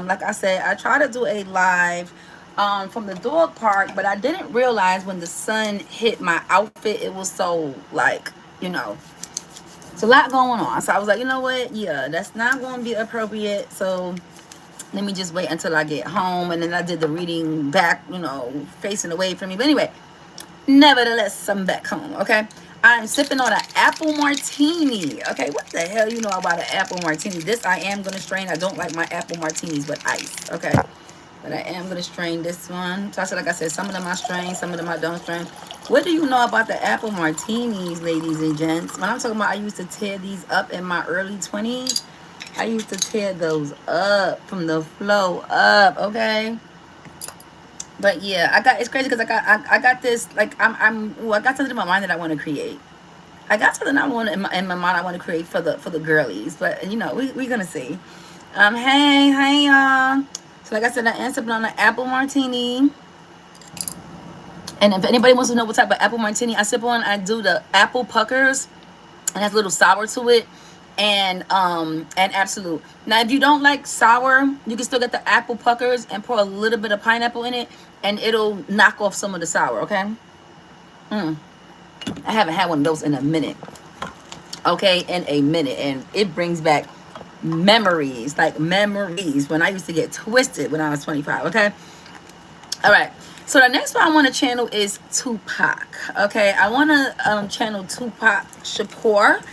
like I said, I tried to do a live from the dog park, but I didn't realize when the sun hit my outfit, it was so like, you know, it's a lot going on. So I was like, you know what? Yeah, that's not going to be appropriate. So let me just wait until I get home. And then I did the reading back, you know, facing away from me. But anyway, nevertheless, I'm back home. Okay. I'm sipping on an apple martini. Okay. What the hell you know about an apple martini? This I am going to strain. I don't like my apple martinis with ice. Okay. But I am going to strain this one. So I said, like I said, some of them I strain, some of them I don't strain. What do you know about the apple martinis, ladies and gents? When I'm talking about I used to tear these up in my early 20s, I used to tear those up from the flow up, okay? But yeah, it's crazy because I got this, like, I got something in my mind that I want to create. I got something I want in my mind I want to create for the girlies. But, you know, we're going to see. Hey, y'all. So like I said, I answered on an apple martini. And if anybody wants to know what type of apple martini I sip on, I do the apple puckers, and has a little sour to it, and absolute. Now, if you don't like sour, you can still get the apple puckers and pour a little bit of pineapple in it, and it'll knock off some of the sour. Okay. I haven't had one of those in a minute. Okay, in a minute, and it brings back memories, like memories when I used to get twisted when I was 25. Okay. All right. So the next one I want to channel is Tupac. Okay, I want to channel Tupac Shakur.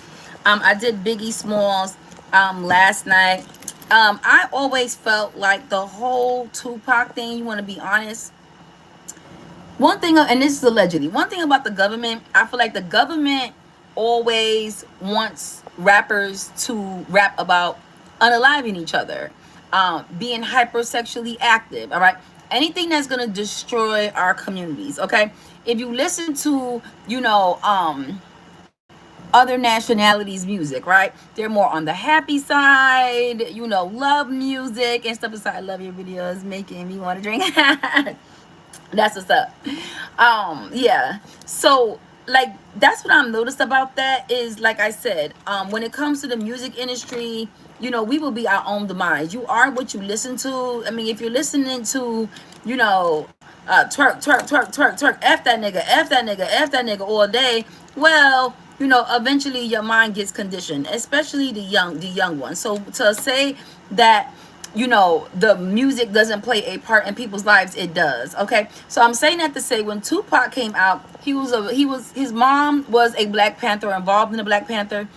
I did Biggie Smalls last night. I always felt like the whole Tupac thing, you want to be honest. One thing, and this is allegedly, one thing about the government, I feel like the government always wants rappers to rap about unaliving each other, being hypersexually active, all right? Anything that's going to destroy our communities, okay? If you listen to, you know, other nationalities' music, right? They're more on the happy side, you know, love music and stuff aside. I love your videos, making me want to drink. That's what's up. Yeah. So like that's what I'm noticed about that is, like I said, when it comes to the music industry, you know, we will be our own demise. You are what you listen to. I mean, if you're listening to, you know, twerk, twerk, twerk, twerk, twerk, F that nigga, F that nigga, F that nigga all day, well, you know, eventually your mind gets conditioned, especially the young ones. So to say that, you know, the music doesn't play a part in people's lives, it does. Okay, so I'm saying that to say, when Tupac came out, his mom was a Black Panther, involved in the Black Panther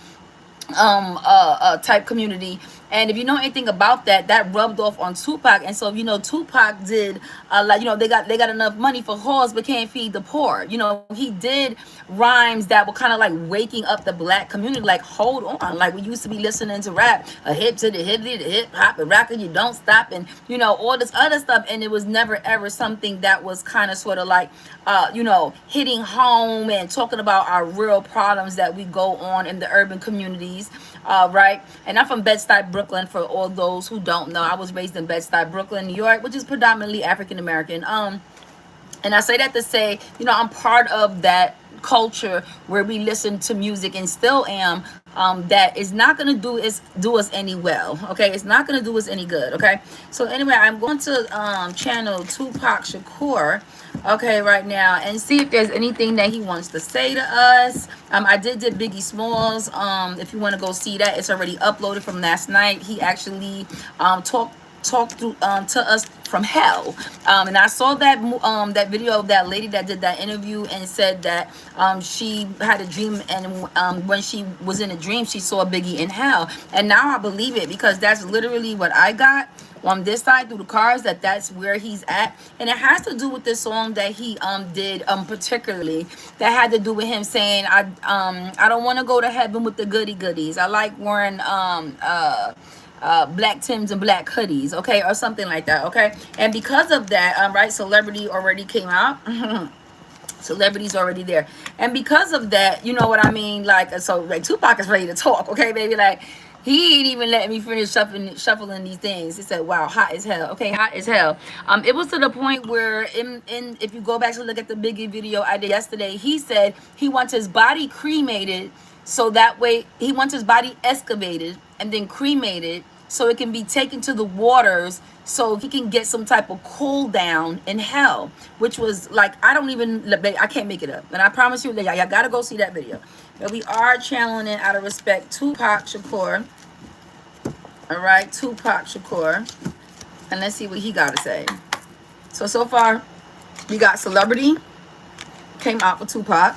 type community. And if you know anything about that, that rubbed off on Tupac. And so, you know, Tupac did like, you know, they got enough money for whores but can't feed the poor. You know, he did rhymes that were kind of like waking up the Black community, like, hold on, like we used to be listening to rap, a hip to the hip, the hip hop, and rockin', you don't stop, and you know, all this other stuff. And it was never ever something that was kind of sort of like you know, hitting home and talking about our real problems that we go on in the urban communities. Right. And I'm from Bed-Stuy, Brooklyn. For all those who don't know, I was raised in Bed-Stuy, Brooklyn, New York, which is predominantly African American. And I say that to say, you know, I'm part of that culture where we listen to music, and still am, that is not going to do us any well. Okay, it's not going to do us any good. Okay, so anyway, I'm going to channel Tupac Shakur, okay, right now, and see if there's anything that he wants to say to us. I did Biggie Smalls. If you want to go see that, it's already uploaded from last night. He actually talked to us from hell, and I saw that that video of that lady that did that interview and said that she had a dream, and when she was in a dream she saw Biggie in hell. And now I believe it, because that's literally what I got on this side through the cards, that's where he's at. And it has to do with this song that he did particularly, that had to do with him saying, I don't want to go to heaven with the goody goodies. I like wearing black Tims and black hoodies, okay, or something like that. Okay, and because of that, right, celebrity already came out. Celebrity's already there, and because of that, you know what I mean, like, so like Tupac is ready to talk. Okay, baby, like, he ain't even letting me finish shuffling these things. He said, wow, hot as hell. Okay, hot as hell. It was to the point where in if you go back to look at the Biggie video I did yesterday, he said he wants his body cremated, so that way he wants his body excavated and then cremated, so it can be taken to the waters so he can get some type of cool down in hell, which was like, I can't make it up. And I promise you that y'all gotta go see that video. But we are channeling it out of respect. Tupac Shakur. All right, Tupac Shakur. And let's see what he got to say. So far, we got Celebrity. Came out for Tupac.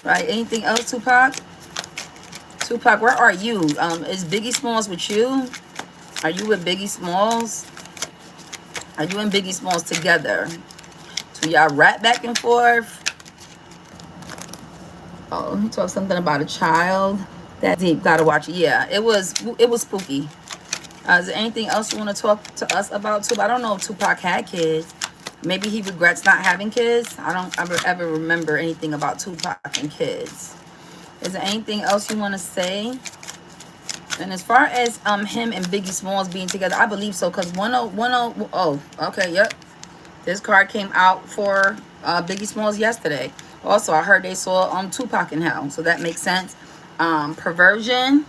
Right, anything else, Tupac? Tupac, where are you? Is Biggie Smalls with you? Are you with Biggie Smalls? Are you and Biggie Smalls together? So y'all rap back and forth. Oh, he talked something about a child. That deep, gotta watch it. Yeah, it was spooky. Is there anything else you want to talk to us about, Tupac? I don't know if Tupac had kids. Maybe he regrets not having kids. I don't ever remember anything about Tupac and kids. Is there anything else you want to say? And as far as him and Biggie Smalls being together, I believe so, because okay, yep. This card came out for Biggie Smalls yesterday. Also, I heard they saw Tupac in hell, so that makes sense. Perversion.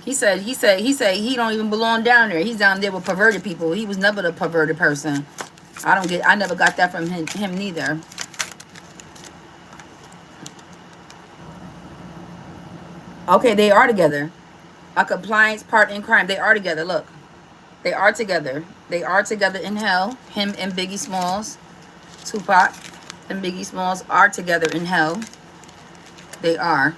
He said he don't even belong down there. He's down there with perverted people. He was never the perverted person. I never got that from him neither. Okay, they are together. A compliance part in crime. They are together. Look. They are together. They are together in hell. Him and Biggie Smalls. Tupac and Biggie Smalls are together in hell. They are.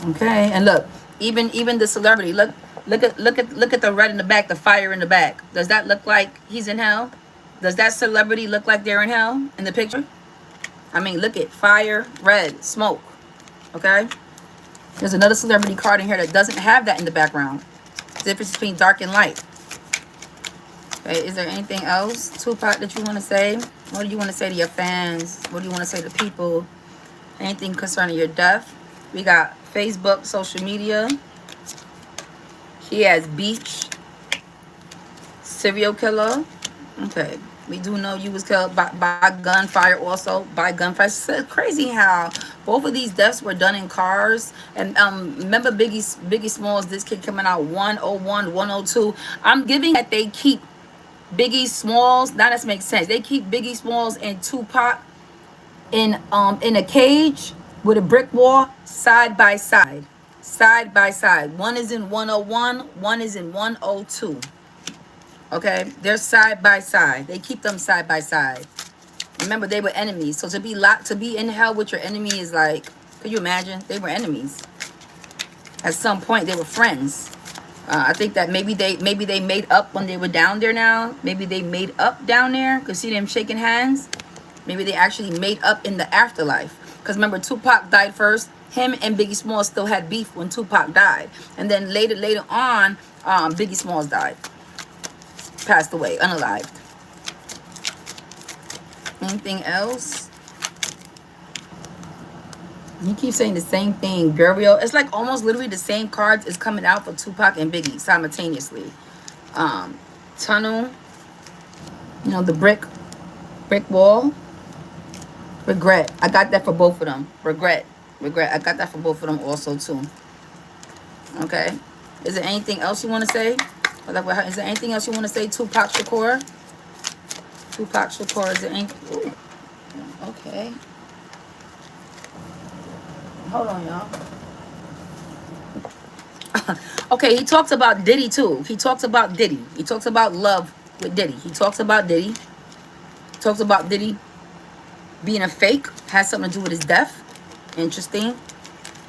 Okay, and look, even the Celebrity. Look at the red in the back, the fire in the back. Does that look like he's in hell? Does that Celebrity look like they're in hell in the picture? I mean, look at fire, red, smoke. Okay? There's another Celebrity card in here that doesn't have that in the background. The difference between dark and light. Okay, is there anything else, Tupac, that you want to say? What do you want to say to your fans? What do you want to say to people? Anything concerning your death? We got Facebook, social media. He has beach. Serial killer. Okay. We do know you was killed by gunfire also. By gunfire. It's crazy how both of these deaths were done in cars. And remember Biggie Smalls, this kid coming out 101, 102. I'm giving that they keep Biggie Smalls. Now that makes sense. They keep Biggie Smalls and Tupac in a cage with a brick wall side by side. Side by side. One is in 101, one is in 102. Okay, they're side by side. They keep them side by side. Remember, they were enemies. So to be in hell with your enemy is like, could you imagine? They were enemies. At some point, they were friends. I think that maybe they made up when they were down there. Now maybe they made up down there. Cause see them shaking hands. Maybe they actually made up in the afterlife. Cause remember, Tupac died first. Him and Biggie Smalls still had beef when Tupac died, and then later on, Biggie Smalls died. Passed away, unalived. Anything else? He keeps saying the same thing. Burial. It's like almost literally the same cards is coming out for Tupac and Biggie simultaneously. Tunnel. You know, the brick wall. Regret. I got that for both of them. Regret. I got that for both of them also too. Okay. Is there anything else you want to say? Is there anything else you want to say, Tupac Shakur? Tupac Shakur, is there anything? Ooh. Okay. Hold on, y'all. Okay, he talks about Diddy too. He talks about Diddy. He talks about love with Diddy. He talks about Diddy. He talks about Diddy being a fake. Has something to do with his death. Interesting.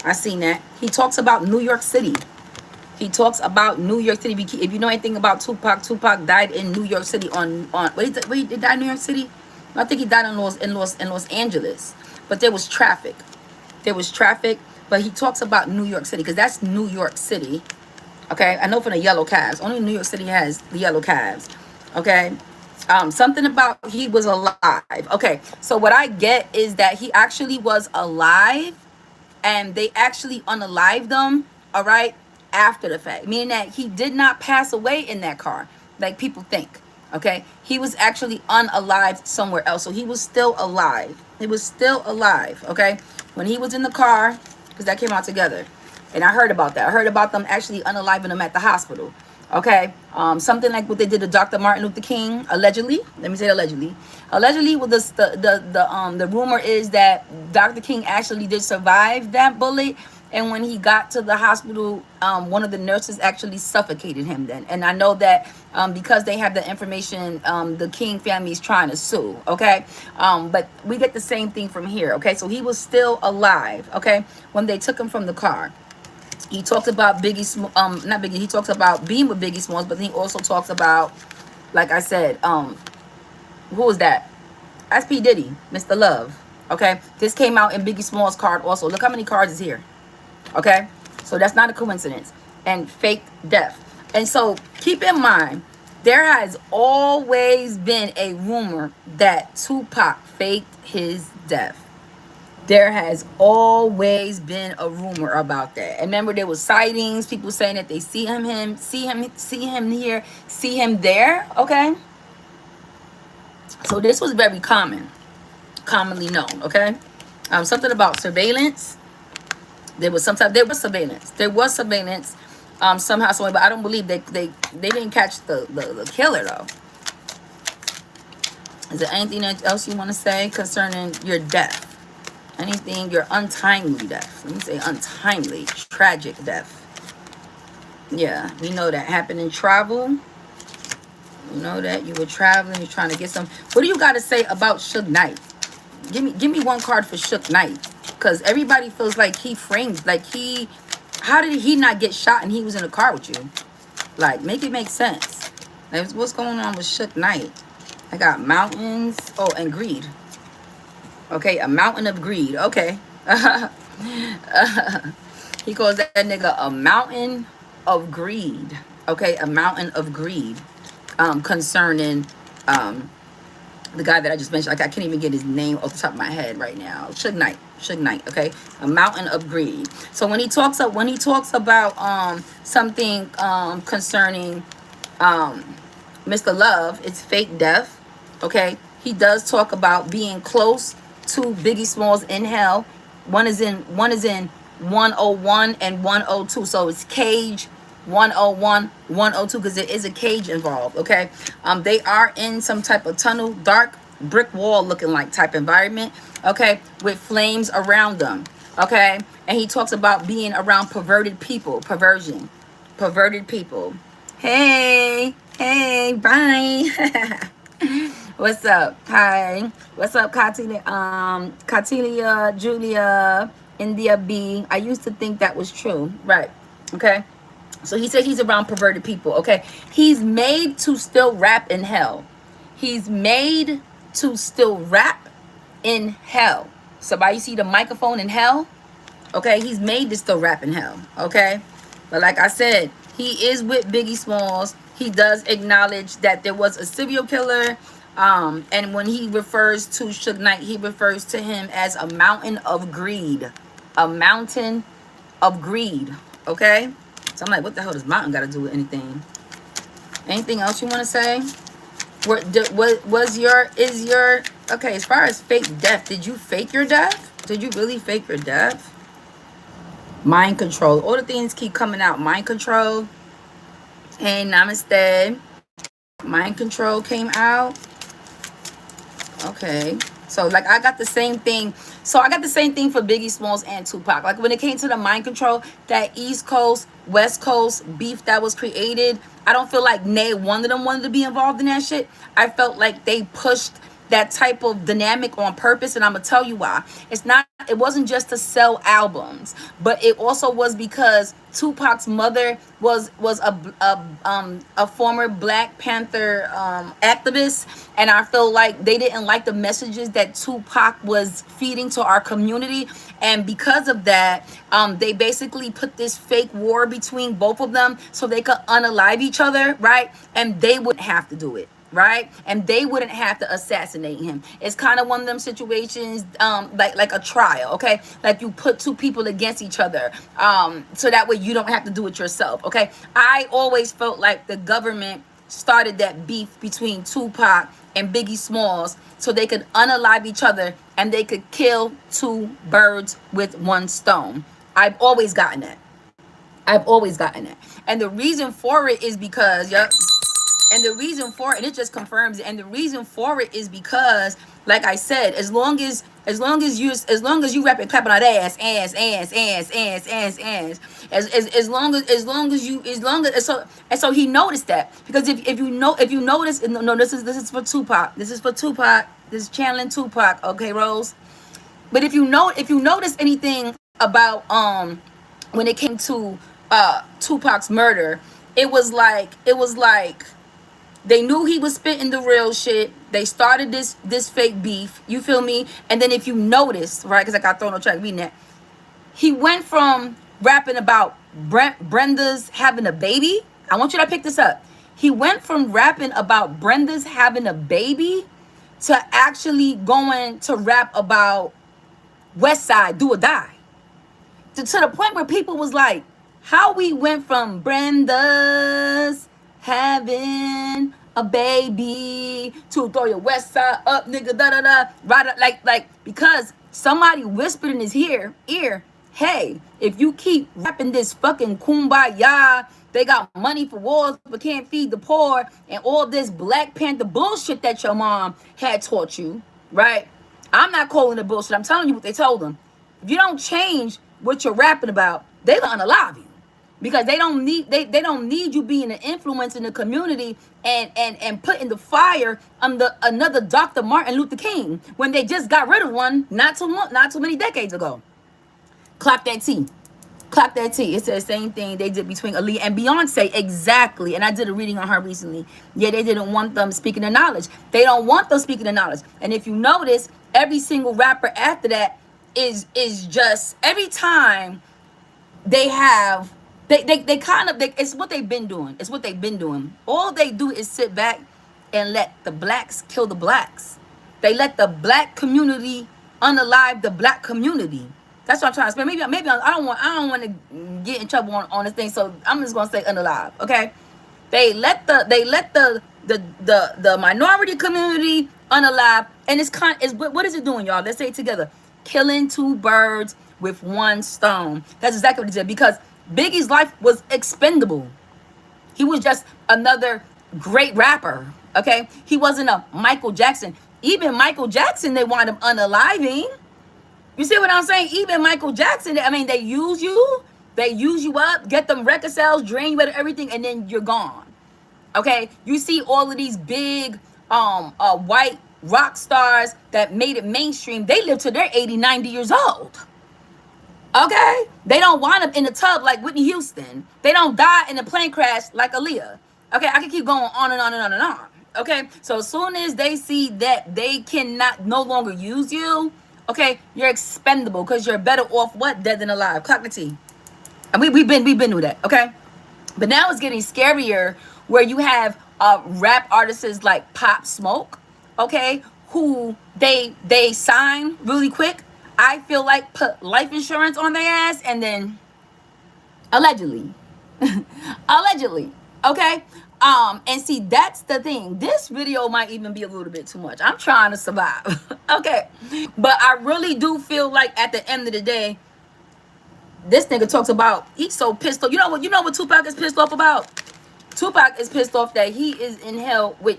I seen that. He talks about New York City. He talks about New York City. If you know anything about Tupac, Tupac died in New York City on wait, he died in New York City? I think he died in Los Angeles. But there was traffic. But he talks about New York City because that's New York City. Okay, I know from the yellow cabs. Only New York City has the yellow cabs. Okay, something about he was alive. Okay, so what I get is that he actually was alive, and they actually unalived him. All right. After the fact, meaning that he did not pass away in that car like people think. Okay, he was actually unalived somewhere else, so he was still alive. Okay, when he was in the car, because that came out together, And I heard about that. I heard about them actually unaliving them at the hospital. Okay, something like what they did to Dr. Martin Luther King, allegedly. Let me say allegedly. Allegedly, with the rumor is that Dr. King actually did survive that bullet, and when he got to the hospital, one of the nurses actually suffocated him. Then, and I know that because they have the information, the King family is trying to sue. Okay, but we get the same thing from here. Okay, so he was still alive. Okay, when they took him from the car. He talks about not Biggie. He talks about being with Biggie Smalls, but he also talks about, like I said, who was that? That's P Diddy, Mr. Love. Okay, this came out in Biggie Smalls' card also. Look how many cards is here. Okay, so that's not a coincidence. And fake death. And so keep in mind, there has always been a rumor that Tupac faked his death. There has always been a rumor about that. And remember, there was sightings, people saying that they see him here, see him there. Okay, so this was very commonly known. Okay, something about surveillance. There was surveillance. Somehow, some way, but I don't believe they didn't catch the killer though. Is there anything else you want to say concerning your death? Anything, your untimely death. Let me say untimely, tragic death. Yeah, we know that happened in travel. You know that you were traveling, you're trying to get some. What do you got to say about Suge Knight? Give me one card for Suge Knight. Because everybody feels like he framed, like how did he not get shot and he was in a car with you? Like, make it make sense. Like, what's going on with Suge Knight? I got mountains. Oh, and greed. Okay, a mountain of greed. Okay. He calls that nigga a mountain of greed. Okay, a mountain of greed. Concerning the guy that I just mentioned. Like, I can't even get his name off the top of my head right now. Suge Knight. Okay, a mountain of greed. So when he talks about something concerning Mr. Love, it's fake death. Okay, he does talk about being close to Biggie Smalls in hell. One is in 101 and 102. So it's cage 101, 102, because there is a cage involved. Okay, they are in some type of tunnel, dark brick wall looking like type environment. Okay, with flames around them. Okay, and he talks about being around perverted people, perverted people. Hey, bye. What's up? Hi. What's up, Katilia, Julia, India B? I used to think that was true. Right. Okay. So he said he's around perverted people. Okay. He's made to still rap in hell. He's made to still rap in hell. Somebody see the microphone in hell? Okay. He's made to still rap in hell. Okay. But like I said, he is with Biggie Smalls. He does acknowledge that there was a serial killer. And when he refers to Suge Knight, he refers to him as a mountain of greed. A mountain of greed. Okay? So I'm like, what the hell does mountain got to do with anything? Anything else you want to say? Okay, as far as fake death, did you fake your death? Did you really fake your death? Mind control. All the things keep coming out. Mind control. Hey, namaste. Mind control came out. Okay. So, like, I got the same thing. So, I got the same thing for Biggie Smalls and Tupac. Like, when it came to the mind control, that East Coast, West Coast beef that was created, I don't feel like one of them wanted to be involved in that shit. I felt like they pushed that type of dynamic on purpose, and I'm gonna tell you why. It wasn't just to sell albums, but it also was because Tupac's mother was a former Black Panther activist, and I feel like they didn't like the messages that Tupac was feeding to our community, and because of that, they basically put this fake war between both of them so they could unalive each other, right? And they wouldn't have to do it. Right, and they wouldn't have to assassinate him. It's kind of one of them situations, like a trial. Okay, like you put two people against each other, so that way you don't have to do it yourself. Okay, I always felt like the government started that beef between Tupac and Biggie Smalls so they could unalive each other and they could kill two birds with one stone. I've always gotten that. I've always gotten that. And the reason for it is because, yep. And the reason for it, and it just confirms it. And the reason for it is because, like I said, as long as you rap and clapping that ass, as long as he noticed that, because if you notice, no, this is for Tupac. This is for Tupac. This is channeling Tupac. Okay, Rose. But if you notice anything about when it came to Tupac's murder, it was like they knew he was spitting the real shit. They started this fake beef. You feel me? And then if you notice, right, because I got thrown on track reading that, he went from rapping about Brenda's having a baby. I want you to pick this up. He went from rapping about Brenda's having a baby to actually going to rap about West Side, do or die. To the point where people was like, how we went from Brenda's having a baby to throw your West Side up, nigga, da da da, right? Like because somebody whispered in his ear, hey, if you keep rapping this fucking kumbaya, they got money for wars but can't feed the poor, and all this Black Panther bullshit that your mom had taught you, right? I'm not calling it bullshit. I'm telling you what they told them. If you don't change what you're rapping about, they're gonna unalive you. Because they don't need you being an influence in the community and putting the fire under another Dr. Martin Luther King when they just got rid of one not too many decades ago. Clock that T. Clock that T. It's the same thing they did between Aaliyah and Beyonce. Exactly. And I did a reading on her recently. Yeah, they didn't want them speaking the knowledge. They don't want them speaking the knowledge. And if you notice, every single rapper after that is just every time they have they kind of it's what they've been doing. It's what they've been doing. All they do is sit back and let the blacks kill the blacks. They let the black community unalive the black community. That's what I'm trying to explain. Maybe I don't want to get in trouble on this thing, so I'm just gonna say unalive. Okay, they let the minority community unalive, and what is it doing, y'all? Let's say it together: killing two birds with one stone. That's exactly what he did, because Biggie's life was expendable. He was just another great rapper. Okay, he wasn't a Michael Jackson. Even Michael Jackson, they want him unaliving. You see what I'm saying? Even Michael Jackson, I mean, they use you up, get them record sales, drain you out of everything, and then you're gone. Okay? You see all of these big white rock stars that made it mainstream, they live till they're 80, 90 years old. Okay? They don't wind up in the tub like Whitney Houston. They don't die in a plane crash like Aaliyah. Okay? I can keep going on and on and on and on. Okay? So as soon as they see that they cannot no longer use you, okay, you're expendable, because you're better off what? Dead than alive. Clock the T. And we've been through that, okay? But now it's getting scarier, where you have rap artists like Pop Smoke, okay, who they sign really quick. I feel like put life insurance on their ass, and then allegedly, okay. And see, that's the thing. This video might even be a little bit too much. I'm trying to survive. Okay. But I really do feel like at the end of the day, this nigga talks about he's so pissed off. You know what Tupac is pissed off about? Tupac is pissed off that he is in hell with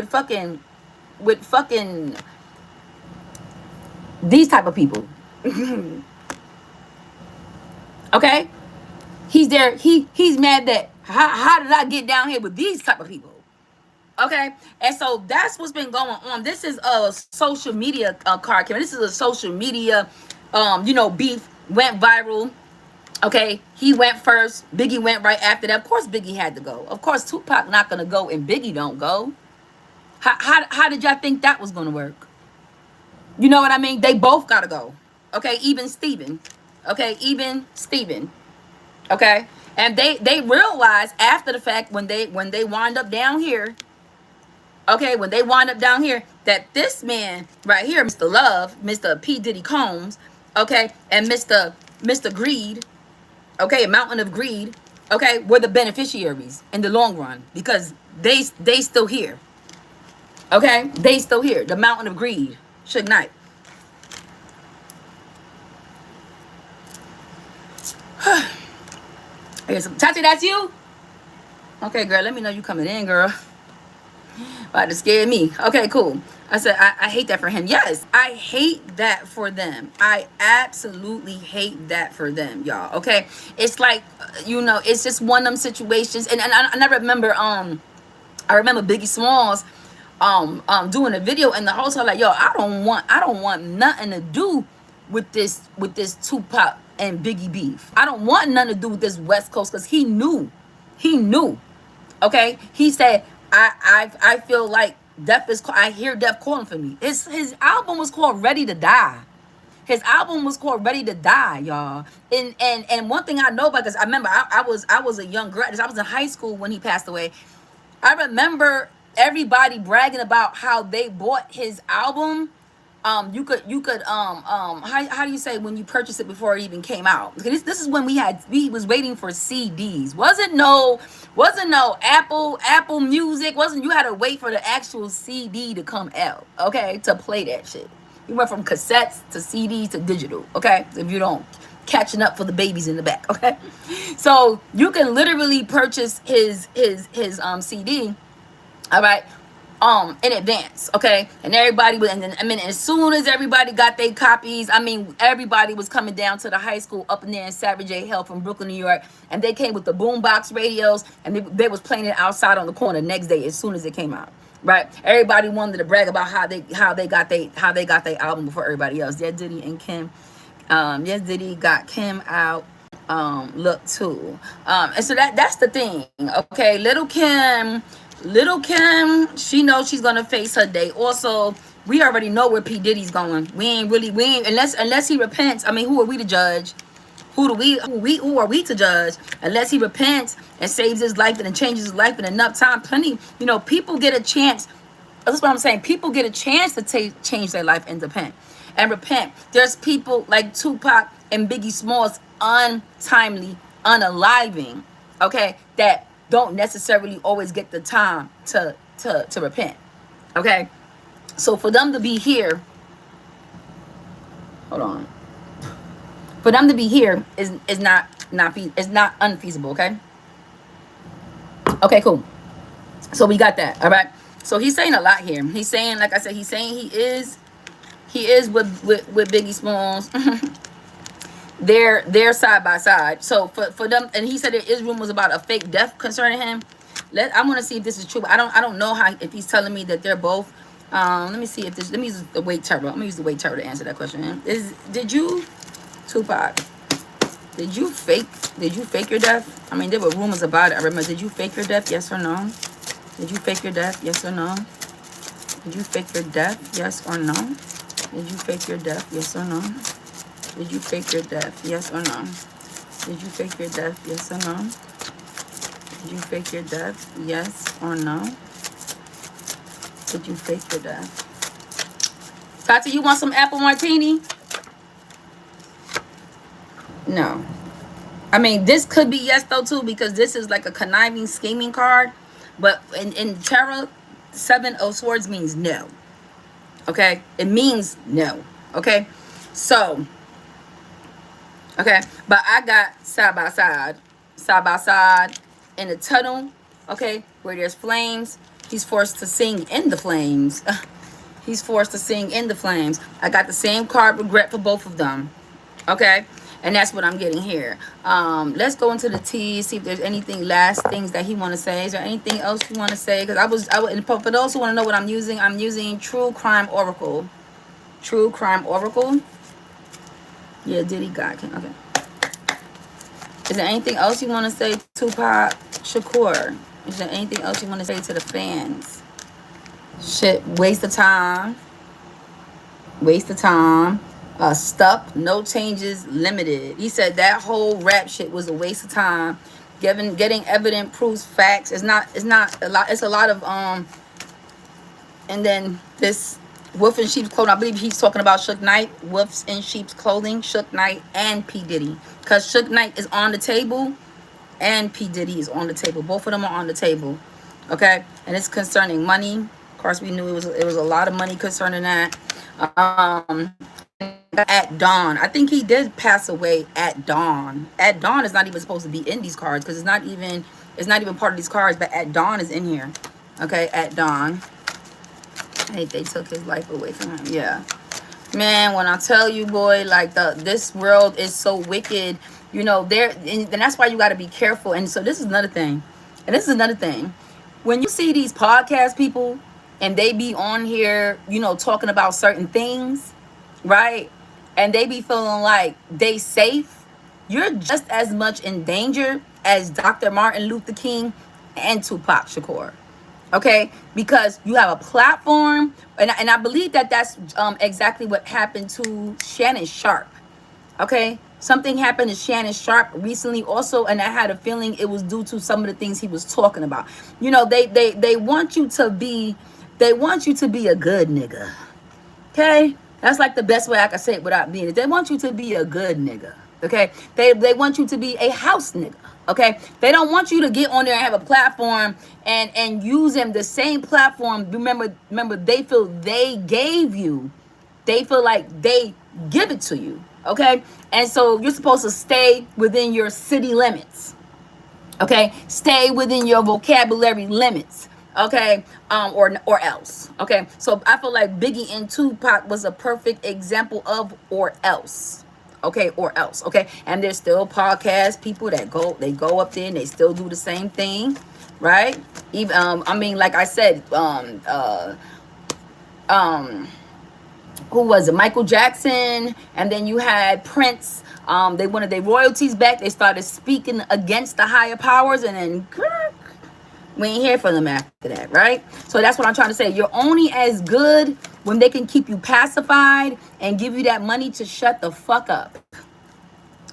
fucking these type of people. Okay? He's there. He's mad that how did I get down here with these type of people? Okay, and so that's what's been going on. This is a social media card camera. This is a social media, beef went viral. Okay, he went first. Biggie went right after that. Of course, Biggie had to go. Of course, Tupac not gonna go and Biggie don't go. How did y'all think that was gonna work? You know what I mean? They both gotta go. Okay, even Steven. Okay, even Steven. Okay, and they realized after the fact when they wind up down here. Okay, when they wind up down here, that this man right here, Mr. Love, Mr. P. Diddy Combs, okay, and Mr. Greed, okay, Mountain of Greed, okay, were the beneficiaries in the long run, because they still here. Okay, they still here. The Mountain of Greed, Suge Knight. Here's some. Tati, that's you? Okay, girl, let me know you coming in, girl. About to scare me. Okay, cool. I said, I hate that for him. Yes, I hate that for them. I absolutely hate that for them, y'all. Okay, it's like, it's just one of them situations. And I remember, I remember Biggie Smalls, doing a video in the hotel like, yo, I don't want nothing to do with this Tupac and Biggie beef. I don't want nothing to do with this West Coast, because he knew. Okay, he said, I feel like death is. I hear death calling for me. His album was called Ready to Die. His album was called Ready to Die, y'all. And one thing I know about, because I remember I was a young grad. I was in high school when he passed away. I remember everybody bragging about how they bought his album. You could how do you say when you purchase it before it even came out? Because this is when we was waiting for CDs. Wasn't no Apple Music. You had to wait for the actual CD to come out, okay, to play that shit. You went from cassettes to CDs to digital, okay? So if you don't, catching up for the babies in the back, okay? So you can literally purchase his CD, all right, in advance, okay? And everybody was, and then, I mean, as soon as everybody got their copies, I mean, everybody was coming down to the high school up in there in Savage A Hill from Brooklyn, New York, and they came with the boombox radios, and they was playing it outside on the corner the next day as soon as it came out. Right, everybody wanted to brag about how they got their album before everybody else. Yeah, Diddy and Kim, yes, Diddy got Kim out. Look too, and so that's the thing. Okay, little Kim, she knows she's gonna face her day. Also, we already know where P Diddy's going. We ain't unless he repents. I mean, who are we to judge? Who are we to judge? Unless he repents and saves his life and changes his life in enough time. Plenty, people get a chance. That's what I'm saying. People get a chance to change their life and repent. There's people like Tupac and Biggie Smalls, untimely, unaliving, okay, that don't necessarily always get the time to repent. Okay, so for them to be here, hold on. For them to be here is not unfeasible, okay? Okay, cool. So we got that, all right? So he's saying a lot here. He's saying, like I said, he is with Biggie Smalls. they're side by side. So for them, and he said that his room was about a fake death concerning him. I want to see if this is true. I don't know if he's telling me that they're both. Let me see if this. Let me use the weight turbo. I'm gonna use the weight turbo to answer that question. Did you, Tupac, did you fake your death? I mean, there were rumors about it. I remember. Did you fake your death? Yes or no? Did you fake your death? Yes or no? Did you fake your death? Yes or no? Did you fake your death? Yes or no? Did you fake your death? Yes or no? Did you fake your death? Yes or no? Did you fake your death? Yes or no? Did you fake your death? Tati, you want some apple martini? No. I mean, this could be yes, though, too, because this is like a conniving, scheming card. But in tarot, 7 of Swords means no. Okay? It means no. Okay? So, okay. But I got side by side in a tunnel, okay, where there's flames. He's forced to sing in the flames. He's forced to sing in the flames. I got the same card, regret, for both of them. Okay? And that's what I'm getting here. Let's go into the T's, see if there's anything, last things that he want to say. Is there anything else you want to say? Because for those who want to know what I'm using True Crime Oracle. True Crime Oracle. Yeah, Diddy got him. Okay. Is there anything else you want to say, Tupac Shakur? Is there anything else you want to say to the fans? Shit, waste of time. Stuck, no changes, limited. He said that whole rap shit was a waste of time. Getting evident proofs, facts. It's not a lot. It's a lot of and then this wolf in sheep's clothing. I believe he's talking about Suge Knight, wolves in sheep's clothing, Suge Knight and P Diddy, because Suge Knight is on the table and P Diddy is on the table. Both of them are on the table. Okay, and it's concerning money. Of course, we knew it was a lot of money concerning that. at dawn. I think he did pass away at dawn. At dawn is not even supposed to be in these cards because it's not even part of these cards. But at dawn is in here. Okay, at dawn. Hey, they took his life away from him. Yeah, man. When I tell you, boy, like this world is so wicked. You know, and that's why you got to be careful. And so this is another thing. And this is another thing. When you see these podcast people and they be on here, you know, talking about certain things, right? And they be feeling like they safe, you're just as much in danger as Dr. Martin Luther King and Tupac Shakur. Okay, because you have a platform, and I believe that that's exactly what happened to Shannon Sharp. Okay, something happened to Shannon Sharp recently also, and I had a feeling it was due to some of the things he was talking about. You know, they want you to be, they want you to be a good nigga. Okay, that's like the best way I can say it without being it. They want you to be a good nigga. Okay, they want you to be a house nigga. Okay, they don't want you to get on there and have a platform and use them the same platform. Remember, they feel they gave you. They feel like they give it to you. Okay, and so you're supposed to stay within your city limits. Okay, stay within your vocabulary limits. Okay, or else. Okay, so I feel like Biggie and Tupac was a perfect example of or else. Okay, or else. Okay, and there's still podcast people that go up there and they still do the same thing, right? Even I mean, like I said, who was it? Michael Jackson, and then you had Prince. They wanted their royalties back. They started speaking against the higher powers, and then we ain't hear from them after that, right? So that's what I'm trying to say. You're only as good when they can keep you pacified and give you that money to shut the fuck up.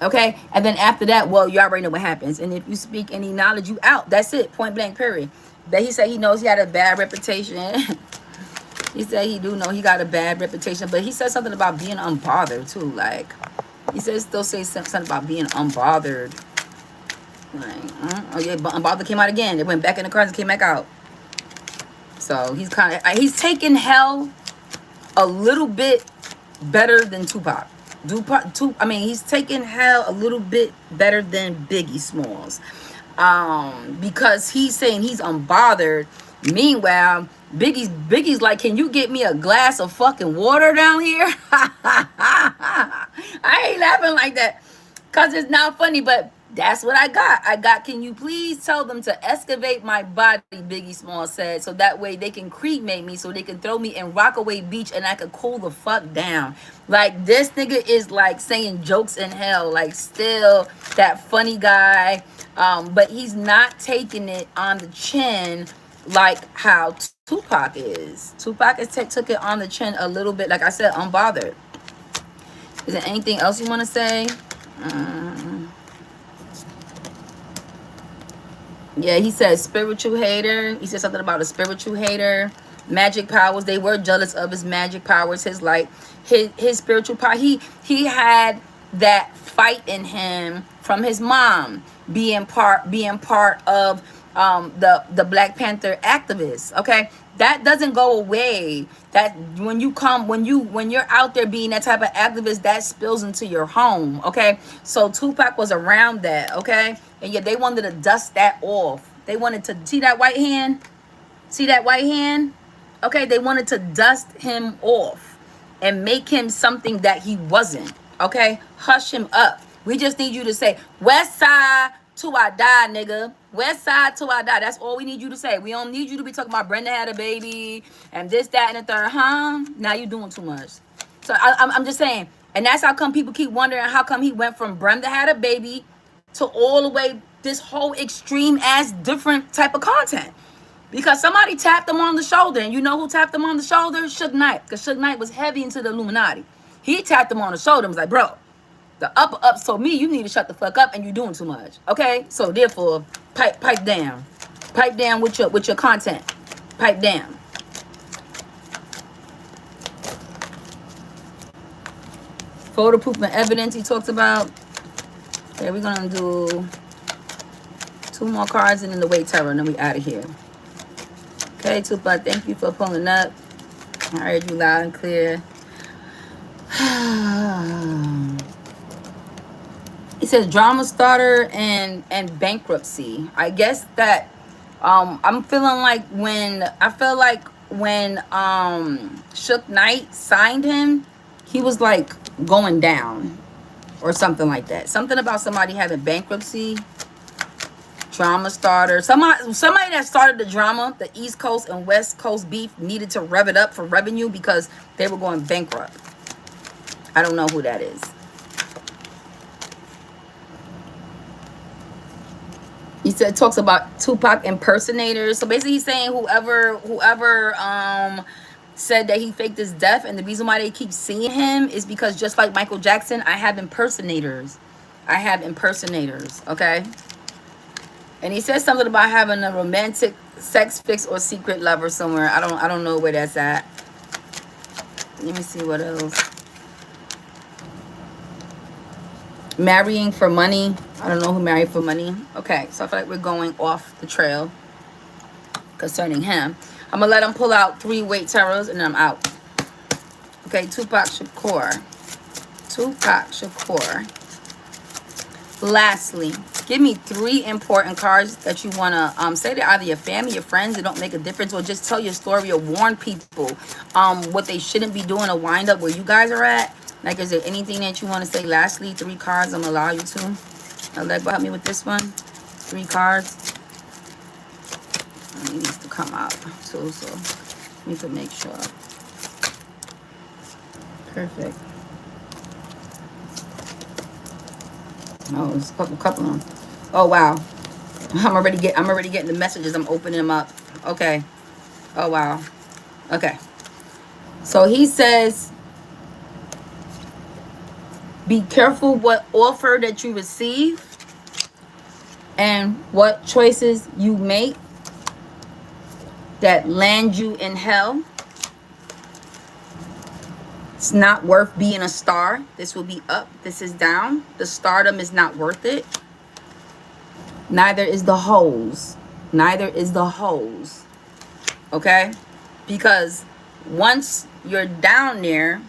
Okay? And then after that, well, you already know what happens. And if you speak any knowledge, you out. That's it. Point blank, period. But he said he knows he had a bad reputation. He said he do know he got a bad reputation. But he said something about being unbothered, too. Like, he said still say something about being unbothered. Like, oh yeah, but unbothered came out again. It went back in the cards and came back out. So he's kind of, he's taking hell a little bit better than Tupac. I mean, he's taking hell a little bit better than Biggie Smalls. Because he's saying he's unbothered. Meanwhile, Biggie's like, can you get me a glass of fucking water down here? I ain't laughing like that because it's not funny, but that's what I got. Can you please tell them to excavate my body, Biggie Smalls said, so that way they can cremate me, so they can throw me in Rockaway Beach and I could cool the fuck down. Like, this nigga is like saying jokes in hell, like still that funny guy. But he's not taking it on the chin like how Tupac is. Tupac took it on the chin a little bit, like I said, unbothered. Is there anything else you want to say? Yeah, he said spiritual hater. He said something about a spiritual hater. Magic powers. They were jealous of his magic powers. His spiritual power. He had that fight in him from his mom being part of the Black Panther activists. Okay, that doesn't go away. That when you're out there being that type of activist, that spills into your home. Okay, so Tupac was around that. Okay, and yet they wanted to dust that off. They wanted to see that white hand. Okay, they wanted to dust him off and make him something that he wasn't. Okay, hush him up. We just need you to say West Side till I die, nigga. West Side till I die. That's all we need you to say. We don't need you to be talking about Brenda had a baby and this, that, and the third. Now you doing too much. So I'm just saying. And that's how come people keep wondering how come he went from Brenda had a baby to all the way this whole extreme ass different type of content. Because somebody tapped him on the shoulder. And you know who tapped him on the shoulder? Suge Knight. Because Suge Knight was heavy into the Illuminati. He tapped him on the shoulder and was like, bro, the upper ups told me you need to shut the fuck up and you're doing too much. Okay? So therefore, pipe down. Pipe down with your content. Pipe down. Photo proof and evidence he talks about. Okay, we're gonna do 2 more cards and then the weight terror, and then we out of here. Okay, Tupac, thank you for pulling up. I heard you loud and clear. It says drama starter and bankruptcy. I guess that I'm feeling like when Shook Knight signed him, he was like going down or something like that. Something about somebody having bankruptcy, drama starter. Somebody that started the drama, the East Coast and West Coast beef needed to rev it up for revenue because they were going bankrupt. I don't know who that is. He said talks about Tupac impersonators. So basically he's saying whoever said that he faked his death, and the reason why they keep seeing him is because just like Michael Jackson, I have impersonators. I have impersonators, okay? And he says something about having a romantic sex fix or secret lover somewhere. I don't know where that's at. Let me see what else. Marrying for money. I don't know who married for money. Okay, so I feel like we're going off the trail concerning him. I'm gonna let him pull out 3 weight tarots and then I'm out. Okay, Tupac Shakur. Tupac Shakur. Lastly, give me 3 important cards that you wanna say to either your family, your friends. It don't make a difference, or just tell your story or warn people what they shouldn't be doing or wind up where you guys are at. Like, is there anything that you want to say? Lastly, 3 cards. I'm going to allow you to. Allegba, help me with this one. 3 cards. It needs to come out too, so we can make sure. Perfect. Oh, there's a couple of them. Oh wow. I'm already getting the messages. I'm opening them up. Okay. Oh wow. Okay. So he says, be careful what offer that you receive and what choices you make that land you in hell. It's not worth being a star. This will be up. This is down. The stardom is not worth it. Neither is the hoes. Neither is the hoes. Okay? Because once you're down there,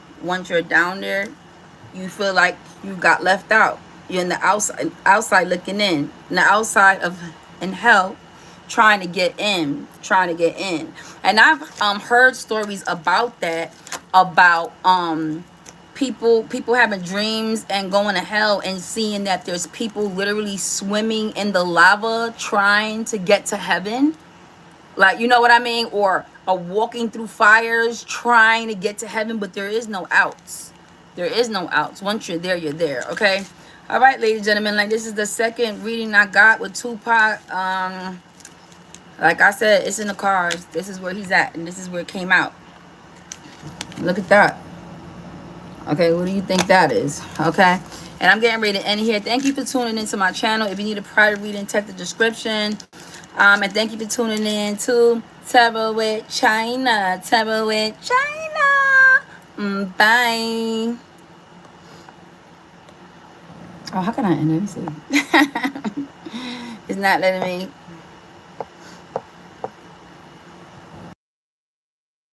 you feel like you got left out. You're in the outside looking in the outside of in hell, trying to get in. And I've heard stories about that, about people having dreams and going to hell and seeing that there's people literally swimming in the lava trying to get to heaven. Like, you know what I mean? Or walking through fires trying to get to heaven, but there is no outs. There is no outs. Once you're there, okay? All right, ladies and gentlemen, like, this is the second reading I got with Tupac. Like I said, it's in the cards. This is where he's at, and this is where it came out. Look at that. Okay, what do you think that is? Okay, and I'm getting ready to end here. Thank you for tuning into my channel. If you need a private reading, check the description. And thank you for tuning in to Tarot with China. Tarot with China. Bye. Oh, how can I end it? Let me see. It's not letting me.